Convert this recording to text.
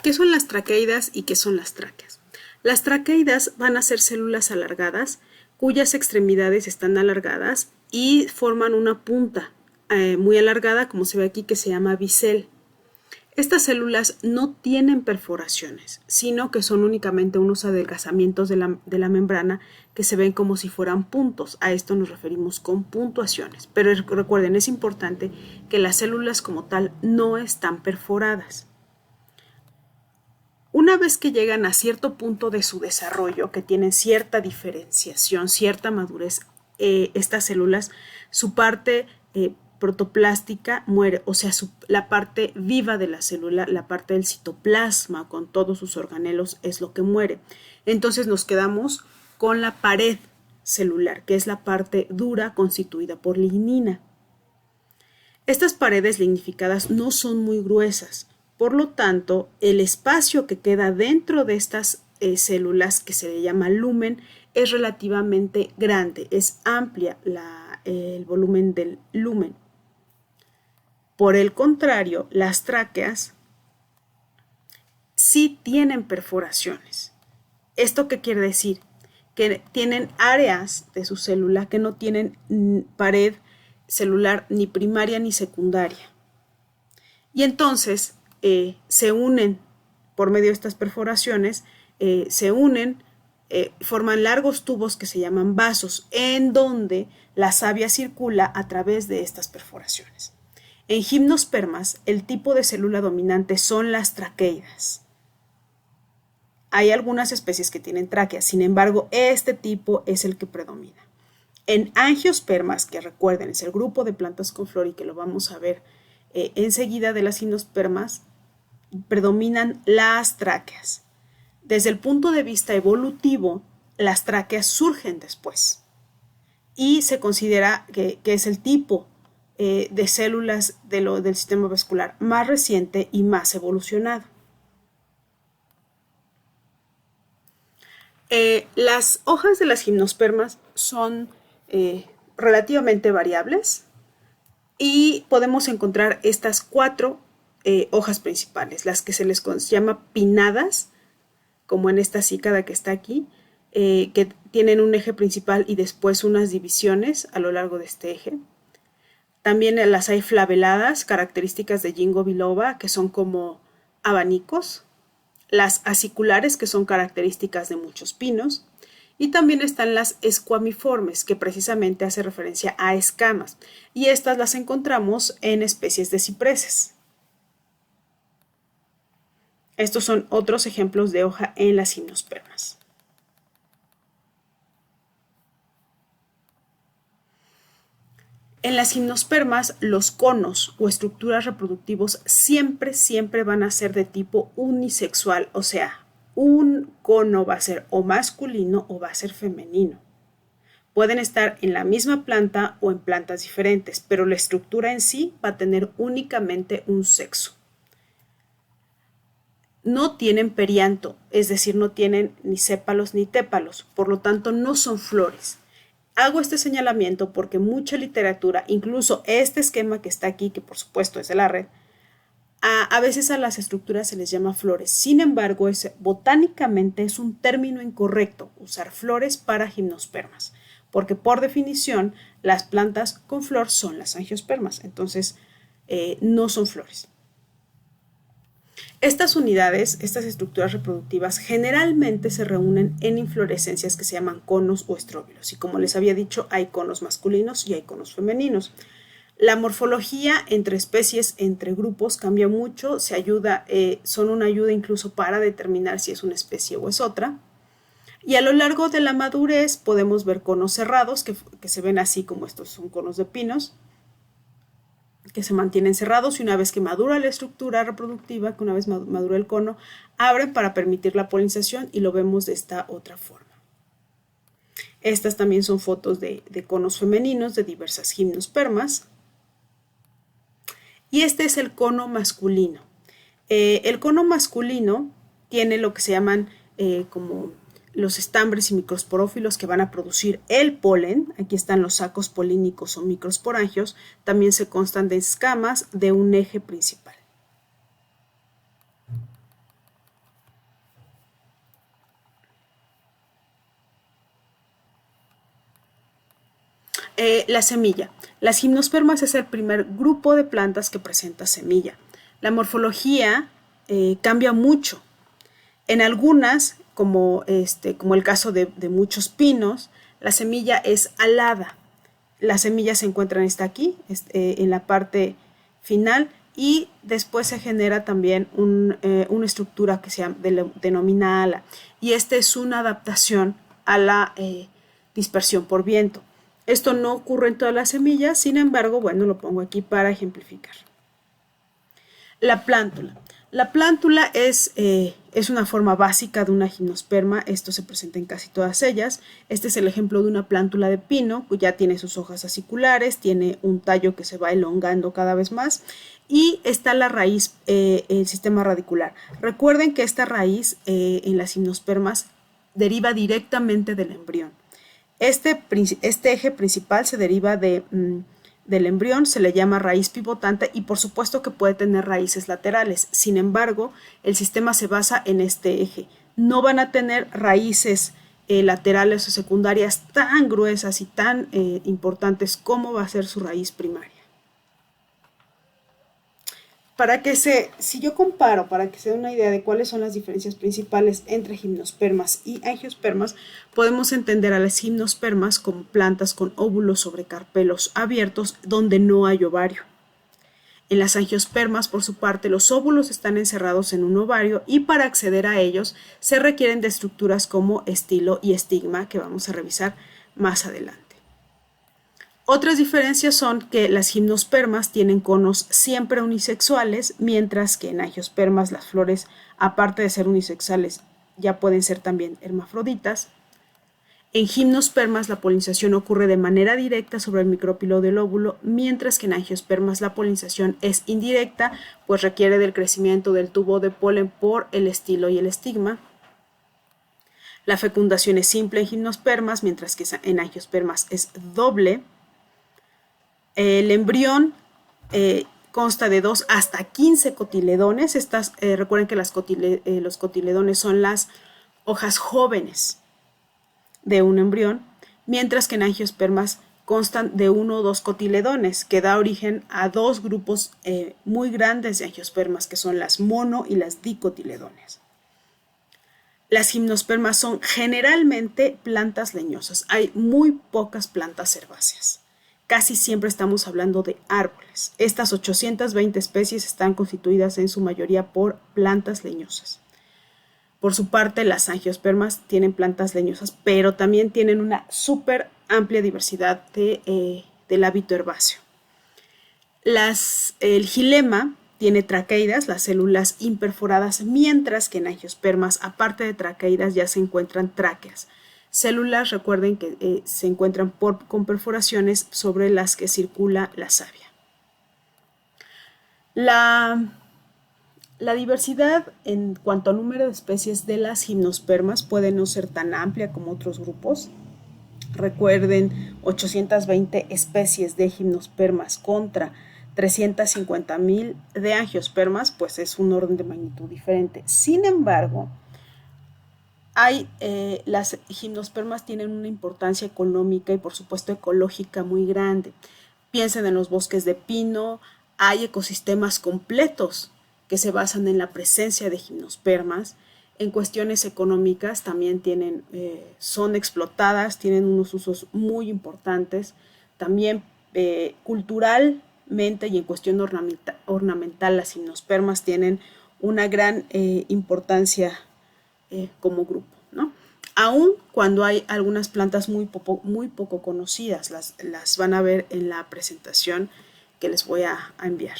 ¿Qué son las traqueidas y qué son las tráqueas? Las traqueidas van a ser células alargadas cuyas extremidades están alargadas y forman una punta muy alargada, como se ve aquí, que se llama bisel. Estas células no tienen perforaciones, sino que son únicamente unos adelgazamientos de la membrana que se ven como si fueran puntos. A esto nos referimos con puntuaciones. Pero recuerden, es importante que las células como tal no están perforadas. Una vez que llegan a cierto punto de su desarrollo, que tienen cierta diferenciación, cierta madurez, estas células, su parte protoplástica muere, o sea, la parte viva de la célula, la parte del citoplasma con todos sus organelos es lo que muere. Entonces nos quedamos con la pared celular, que es la parte dura constituida por lignina. Estas paredes lignificadas no son muy gruesas, por lo tanto, el espacio que queda dentro de estas células, que se le llama lumen, es relativamente grande, es amplia el volumen del lumen. Por el contrario, las tráqueas sí tienen perforaciones. ¿Esto qué quiere decir? Que tienen áreas de su célula que no tienen pared celular ni primaria ni secundaria. Y entonces se unen por medio de estas perforaciones, forman largos tubos que se llaman vasos, en donde la savia circula a través de estas perforaciones. En gimnospermas, el tipo de célula dominante son las traqueidas. Hay algunas especies que tienen tráqueas, sin embargo, este tipo es el que predomina. En angiospermas, que recuerden, es el grupo de plantas con flor y que lo vamos a ver enseguida de las gimnospermas, predominan las tráqueas. Desde el punto de vista evolutivo, las tráqueas surgen después y se considera que es el tipo de células del sistema vascular más reciente y más evolucionado. Las hojas de las gimnospermas son relativamente variables y podemos encontrar estas 4 hojas principales, las que se les llama pinnadas, como en esta cícada que está aquí, que tienen un eje principal y después unas divisiones a lo largo de este eje. También las hay flaveladas, características de Ginkgo biloba, que son como abanicos. Las aciculares, que son características de muchos pinos. Y también están las esquamiformes, que precisamente hace referencia a escamas. Y estas las encontramos en especies de cipreses. Estos son otros ejemplos de hoja en las gimnospermas. En las gimnospermas, los conos o estructuras reproductivos siempre van a ser de tipo unisexual, o sea, un cono va a ser o masculino o va a ser femenino. Pueden estar en la misma planta o en plantas diferentes, pero la estructura en sí va a tener únicamente un sexo. No tienen perianto, es decir, no tienen ni sépalos ni tépalos, por lo tanto no son flores. Hago este señalamiento porque mucha literatura, incluso este esquema que está aquí, que por supuesto es de la red, a veces a las estructuras se les llama flores. Sin embargo, botánicamente es un término incorrecto usar flores para gimnospermas, porque por definición las plantas con flor son las angiospermas, entonces no son flores. Estas unidades, estas estructuras reproductivas, generalmente se reúnen en inflorescencias que se llaman conos o estróbilos. Y como les había dicho, hay conos masculinos y hay conos femeninos. La morfología entre especies, entre grupos, cambia mucho, son una ayuda incluso para determinar si es una especie o es otra. Y a lo largo de la madurez podemos ver conos cerrados, que se ven así como estos son conos de pinos, que se mantienen cerrados y una vez que madura la estructura reproductiva, que una vez madura el cono, abren para permitir la polinización y lo vemos de esta otra forma. Estas también son fotos de conos femeninos de diversas gimnospermas. Y este es el cono masculino. El cono masculino tiene lo que se llaman como los estambres y microsporófilos que van a producir el polen. Aquí están los sacos polínicos o microsporangios. También se constan de escamas de un eje principal. La semilla. Las gimnospermas es el primer grupo de plantas que presenta semilla. La morfología cambia mucho. En algunas, como el caso de muchos pinos, la semilla es alada. La semilla se encuentra aquí, en la parte final, y después se genera también una estructura que se denomina ala. Y esta es una adaptación a la dispersión por viento. Esto no ocurre en todas las semillas, sin embargo, bueno, lo pongo aquí para ejemplificar. La plántula. La plántula es una forma básica de una gimnosperma. Esto se presenta en casi todas ellas. Este es el ejemplo de una plántula de pino, que ya tiene sus hojas aciculares, tiene un tallo que se va elongando cada vez más, y está la raíz, el sistema radicular. Recuerden que esta raíz en las gimnospermas deriva directamente del embrión. Este eje principal se deriva del embrión, se le llama raíz pivotante, y por supuesto que puede tener raíces laterales. Sin embargo, el sistema se basa en este eje. No van a tener raíces laterales o secundarias tan gruesas y tan importantes como va a ser su raíz primaria. Si yo comparo, para que se dé una idea de cuáles son las diferencias principales entre gimnospermas y angiospermas, podemos entender a las gimnospermas como plantas con óvulos sobre carpelos abiertos donde no hay ovario. En las angiospermas, por su parte, los óvulos están encerrados en un ovario, y para acceder a ellos se requieren de estructuras como estilo y estigma, que vamos a revisar más adelante. Otras diferencias son que las gimnospermas tienen conos siempre unisexuales, mientras que en angiospermas las flores, aparte de ser unisexuales, ya pueden ser también hermafroditas. En gimnospermas la polinización ocurre de manera directa sobre el micrópilo del óvulo, mientras que en angiospermas la polinización es indirecta, pues requiere del crecimiento del tubo de polen por el estilo y el estigma. La fecundación es simple en gimnospermas, mientras que en angiospermas es doble. El embrión consta de 2 hasta 15 cotiledones. Recuerden que los cotiledones son las hojas jóvenes de un embrión, mientras que en angiospermas constan de 1 o 2 cotiledones, que da origen a 2 grupos muy grandes de angiospermas, que son las mono y las dicotiledones. Las gimnospermas son generalmente plantas leñosas. Hay muy pocas plantas herbáceas. Casi siempre estamos hablando de árboles. Estas 820 especies están constituidas en su mayoría por plantas leñosas. Por su parte, las angiospermas tienen plantas leñosas, pero también tienen una súper amplia diversidad del hábito herbáceo. El xilema tiene traqueidas, las células imperforadas, mientras que en angiospermas, aparte de traqueidas, ya se encuentran tráqueas. Células, recuerden que se encuentran con perforaciones sobre las que circula la savia. La diversidad en cuanto al número de especies de las gimnospermas puede no ser tan amplia como otros grupos. Recuerden, 820 especies de gimnospermas contra 350,000 de angiospermas, pues es un orden de magnitud diferente. Sin embargo, las gimnospermas tienen una importancia económica y por supuesto ecológica muy grande. Piensen en los bosques de pino. Hay ecosistemas completos que se basan en la presencia de gimnospermas. En cuestiones económicas también son explotadas, tienen unos usos muy importantes. También culturalmente y en cuestión ornamental, las gimnospermas tienen una gran importancia como grupo, ¿no? Aun cuando hay algunas plantas muy poco conocidas, las van a ver en la presentación que les voy a enviar.